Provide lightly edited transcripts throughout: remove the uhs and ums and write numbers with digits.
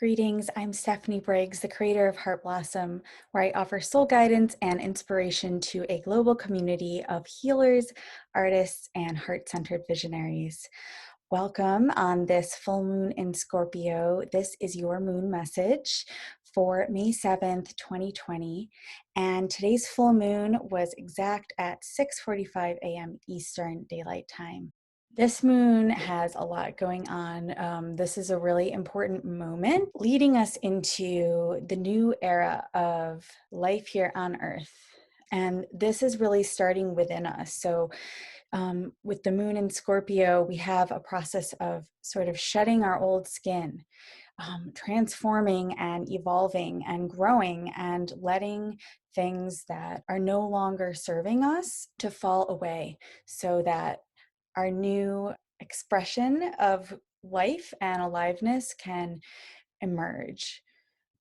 Greetings, I'm Stephanie Briggs, the creator of Heart Blossom, where I offer soul guidance and inspiration to a global community of healers, artists, and heart-centered visionaries. Welcome on this full moon in Scorpio. This is your moon message for May 7th, 2020. And today's full moon was exact at 6:45 a.m. Eastern Daylight Time. This moon has a lot going on. This is a really important moment leading us into the new era of life here on Earth. And this is really starting within us. So, with the moon in Scorpio, we have a process of sort of shedding our old skin, transforming and evolving and growing and letting things that are no longer serving us to fall away so that our new expression of life and aliveness can emerge.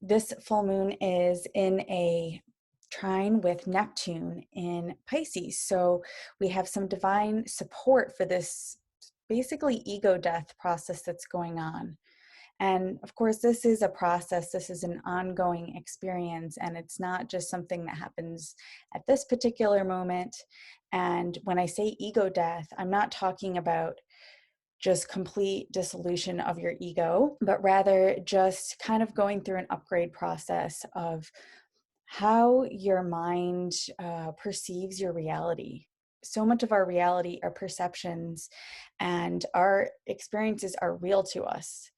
This full moon is in a trine with Neptune in Pisces. So we have some divine support for this basically ego death process that's going on. And of course, this is a process, this is an ongoing experience, and it's not just something that happens at this particular moment. And when I say ego death, I'm not talking about just complete dissolution of your ego, but rather just kind of going through an upgrade process of how your mind perceives your reality. So much of our reality, our perceptions, and our experiences are real to us.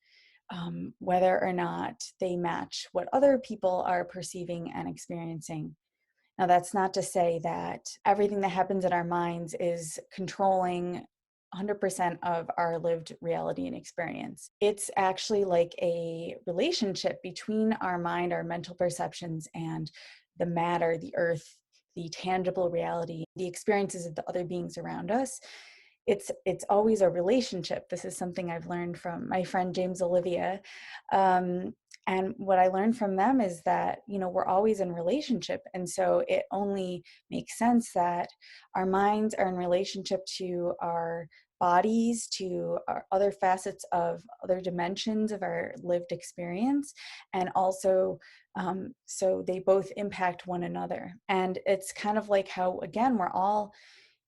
Whether or not they match what other people are perceiving and experiencing. Now, that's not to say that everything that happens in our minds is controlling 100% of our lived reality and experience. It's actually like a relationship between our mind, our mental perceptions, and the matter, the earth, the tangible reality, the experiences of the other beings around us. It's always a relationship. This is something I've learned from my friend James Olivia. And what I learned from them is that, we're always in relationship. And so it only makes sense that our minds are in relationship to our bodies, to our other facets of other dimensions of our lived experience. And also, so they both impact one another. And it's kind of like how, again, we're all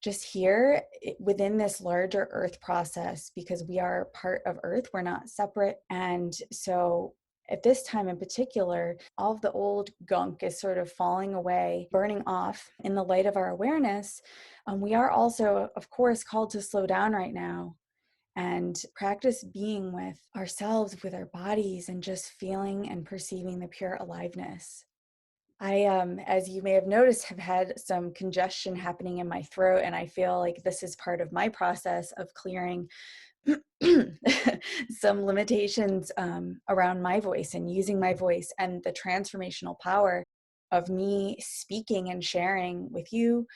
just here within this larger earth process because we are part of earth, we're not separate. And so at this time in particular, all of the old gunk is sort of falling away, burning off in the light of our awareness. We are also, of course, called to slow down right now and practice being with ourselves, with our bodies, and just feeling and perceiving the pure aliveness. I, as you may have noticed, have had some congestion happening in my throat, and I feel like this is part of my process of clearing some limitations around my voice and using my voice and the transformational power of me speaking and sharing with you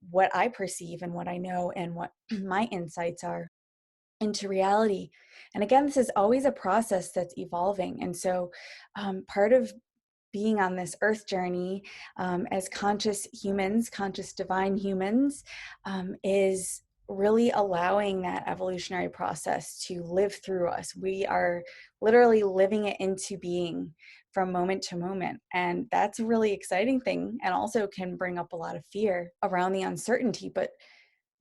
what I perceive and what I know and what my insights are into reality. And again, this is always a process that's evolving. And so part of being on this earth journey as conscious humans, conscious divine humans, is really allowing that evolutionary process to live through us. We are literally living it into being from moment to moment. And that's a really exciting thing, and also can bring up a lot of fear around the uncertainty. But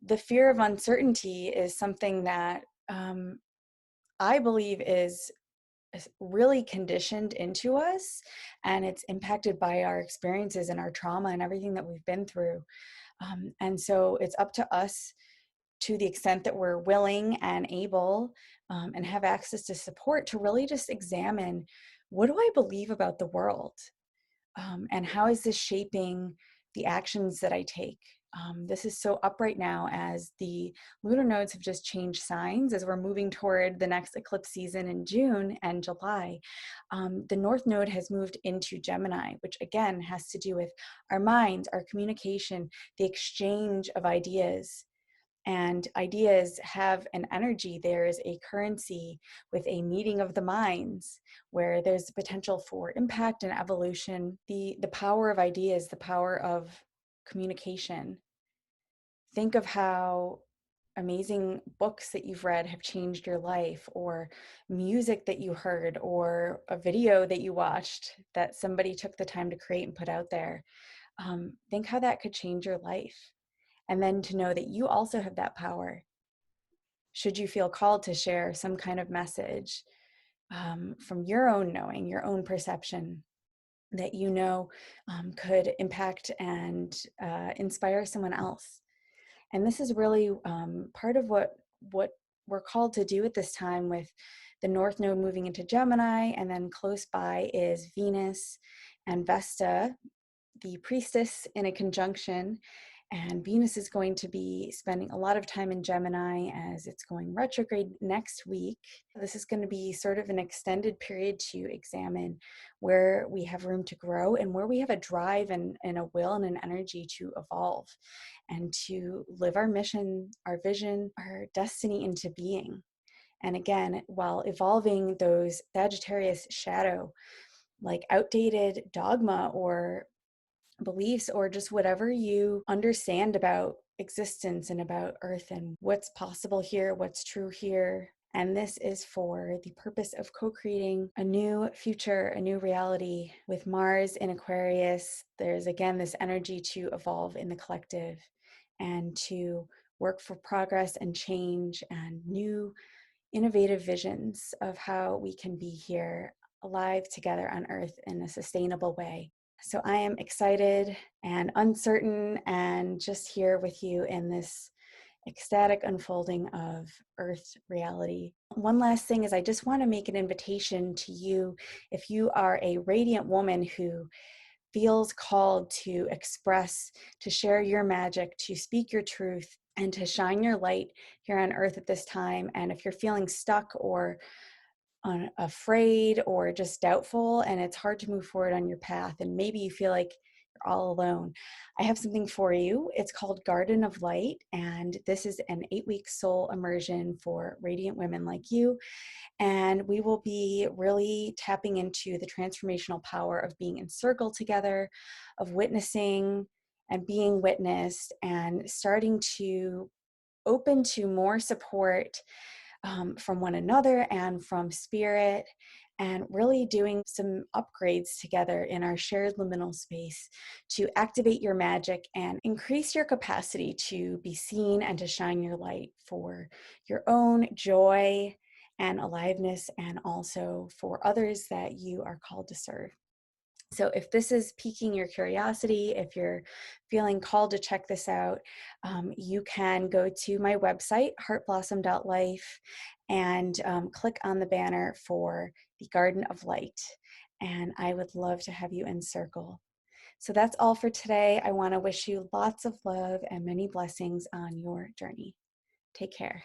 the fear of uncertainty is something that I believe is really conditioned into us, and it's impacted by our experiences and our trauma and everything that we've been through. And so it's up to us, to the extent that we're willing and able and have access to support, to really just examine, what do I believe about the world? And how is this shaping the actions that I take? This is so up right now as the lunar nodes have just changed signs as we're moving toward the next eclipse season in June and July. The North Node has moved into Gemini, which again has to do with our minds, our communication, the exchange of ideas. And ideas have an energy. There is a currency with a meeting of the minds where there's the potential for impact and evolution. The power of ideas, the power of communication. Think of how amazing books that you've read have changed your life, or music that you heard, or a video that you watched that somebody took the time to create and put out there. Think how that could change your life. And then to know that you also have that power. Should you feel called to share some kind of message from your own knowing, your own perception, that you know could impact and inspire someone else. And this is really part of what we're called to do at this time, with the North Node moving into Gemini, and then close by is Venus and Vesta, the priestess, in a conjunction. And Venus is going to be spending a lot of time in Gemini as it's going retrograde next week. This is going to be sort of an extended period to examine where we have room to grow and where we have a drive and a will and an energy to evolve and to live our mission, our vision, our destiny into being. And again, while evolving those Sagittarius shadow, like outdated dogma or beliefs, or just whatever you understand about existence and about Earth and what's possible here, what's true here. And this is for the purpose of co-creating a new future, a new reality. With Mars in Aquarius, there's again this energy to evolve in the collective and to work for progress and change and new innovative visions of how we can be here alive together on Earth in a sustainable way. So I am excited and uncertain and just here with you in this ecstatic unfolding of Earth reality. One last thing is I just want to make an invitation to you, if you are a radiant woman who feels called to express, to share your magic, to speak your truth, and to shine your light here on Earth at this time. And if you're feeling stuck or afraid or just doubtful and it's hard to move forward on your path, and maybe you feel like you're all alone, I have something for you. It's called Garden of Light, and this is an 8-week soul immersion for radiant women like you. And we will be really tapping into the transformational power of being in circle together, of witnessing and being witnessed, and starting to open to more support from one another and from spirit, and really doing some upgrades together in our shared liminal space to activate your magic and increase your capacity to be seen and to shine your light for your own joy and aliveness, and also for others that you are called to serve. So if this is piquing your curiosity, if you're feeling called to check this out, you can go to my website, heartblossom.life, and click on the banner for the Garden of Light. And I would love to have you encircle. So that's all for today. I want to wish you lots of love and many blessings on your journey. Take care.